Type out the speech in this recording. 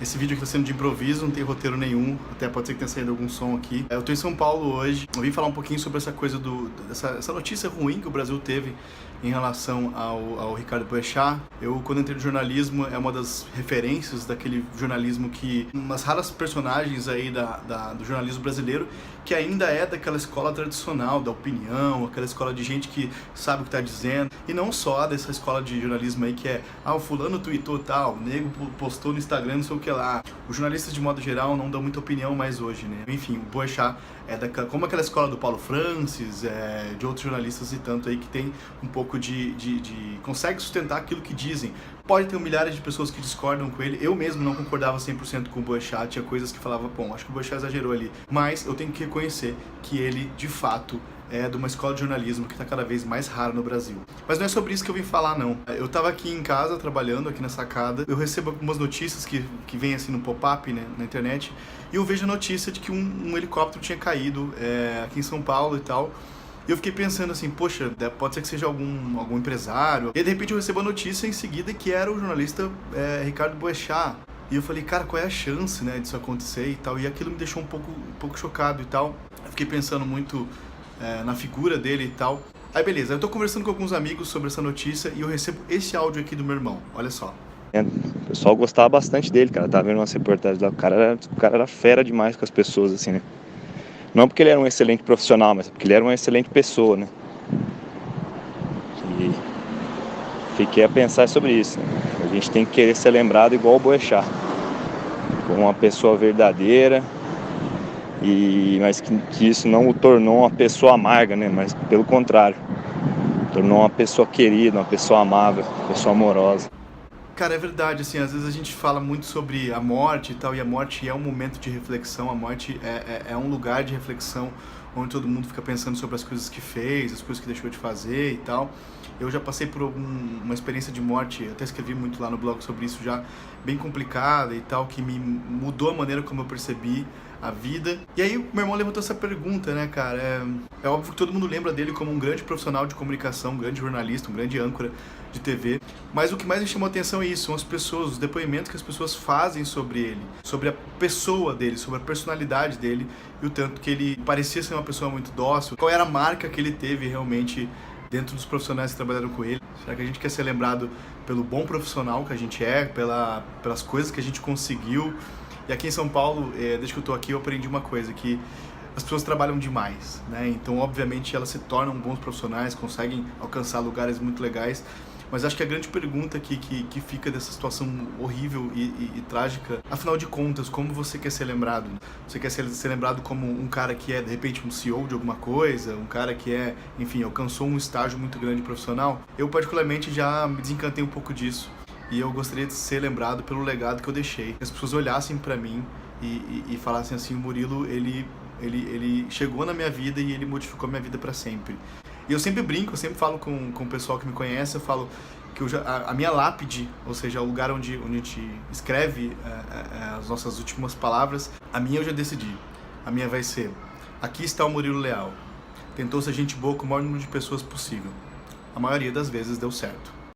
Esse vídeo aqui tá sendo de improviso, não tem roteiro nenhum, até pode ser que tenha saído algum som aqui. Eu tô em São Paulo hoje, eu vim falar um pouquinho sobre essa coisa essa notícia ruim que o Brasil teve em relação ao Ricardo Boechat. Eu, quando entrei no jornalismo, é uma das referências daquele jornalismo que... umas raras personagens aí do jornalismo brasileiro, que ainda é daquela escola tradicional, da opinião, aquela escola de gente que sabe o que tá dizendo, e não só dessa escola de jornalismo aí que é, o fulano tweetou tal, o nego postou no Instagram, não sei o que lá. Os jornalistas, de modo geral, não dão muita opinião mais hoje, né? Enfim, o Boechat é como aquela escola do Paulo Francis, de outros jornalistas e tanto aí que tem um pouco consegue sustentar aquilo que dizem. Pode ter milhares de pessoas que discordam com ele. Eu mesmo não concordava 100% com o Boechat, tinha coisas que falava, bom, acho que o Boechat exagerou ali. Mas eu tenho que reconhecer que ele, de fato, é de uma escola de jornalismo que está cada vez mais rara no Brasil. Mas não é sobre isso que eu vim falar, não. Eu estava aqui em casa, trabalhando aqui na sacada, eu recebo algumas notícias que vêm assim no pop-up, né, na internet, e eu vejo a notícia de que um helicóptero tinha caído aqui em São Paulo e tal. E eu fiquei pensando assim, poxa, pode ser que seja algum empresário. E de repente eu recebo a notícia em seguida que era o jornalista Ricardo Boechat. E eu falei, cara, qual é a chance, né, disso acontecer e tal? E aquilo me deixou um pouco chocado e tal. Eu fiquei pensando muito na figura dele e tal. Aí beleza, eu tô conversando com alguns amigos sobre essa notícia e eu recebo esse áudio aqui do meu irmão, olha só. O pessoal gostava bastante dele, cara. Tava vendo umas reportagens lá, o cara era fera demais com as pessoas, assim, né? Não porque ele era um excelente profissional, mas porque ele era uma excelente pessoa, né? E fiquei a pensar sobre isso, né? A gente tem que querer ser lembrado igual o Boechat, como uma pessoa verdadeira, mas que isso não o tornou uma pessoa amarga, né? Mas pelo contrário, tornou uma pessoa querida, uma pessoa amável, uma pessoa amorosa. Cara, é verdade, assim, às vezes a gente fala muito sobre a morte e tal, e a morte é um momento de reflexão, a morte é um lugar de reflexão onde todo mundo fica pensando sobre as coisas que fez, as coisas que deixou de fazer e tal. Eu já passei por uma experiência de morte, até escrevi muito lá no blog sobre isso já, bem complicada e tal, que me mudou a maneira como eu percebi a vida. E aí meu irmão levantou essa pergunta, né, cara? É óbvio que todo mundo lembra dele como um grande profissional de comunicação, um grande jornalista, um grande âncora de TV. Mas o que mais me chamou a atenção é isso, são as pessoas, os depoimentos que as pessoas fazem sobre ele, sobre a pessoa dele, sobre a personalidade dele e o tanto que ele parecia ser uma pessoa muito dócil. Qual era a marca que ele teve realmente dentro dos profissionais que trabalharam com ele? Será que a gente quer ser lembrado pelo bom profissional que a gente é, pelas coisas que a gente conseguiu? E aqui em São Paulo, desde que eu tô aqui, eu aprendi uma coisa, que as pessoas trabalham demais, né? Então, obviamente, elas se tornam bons profissionais, conseguem alcançar lugares muito legais, mas acho que a grande pergunta aqui que fica dessa situação horrível e trágica, afinal de contas, como você quer ser lembrado? Você quer ser lembrado como um cara que é, de repente, um CEO de alguma coisa, um cara que enfim, alcançou um estágio muito grande profissional? Eu, particularmente, já me desencantei um pouco disso. E eu gostaria de ser lembrado pelo legado que eu deixei. Que as pessoas olhassem pra mim e falassem assim, o Murilo, ele chegou na minha vida e ele modificou a minha vida pra sempre. E eu sempre brinco, eu sempre falo com o pessoal que me conhece, eu falo que a minha lápide, ou seja, o lugar onde a gente escreve as nossas últimas palavras, a minha eu já decidi. A minha vai ser, aqui está o Murilo Leal. Tentou ser gente boa com o maior número de pessoas possível. A maioria das vezes deu certo.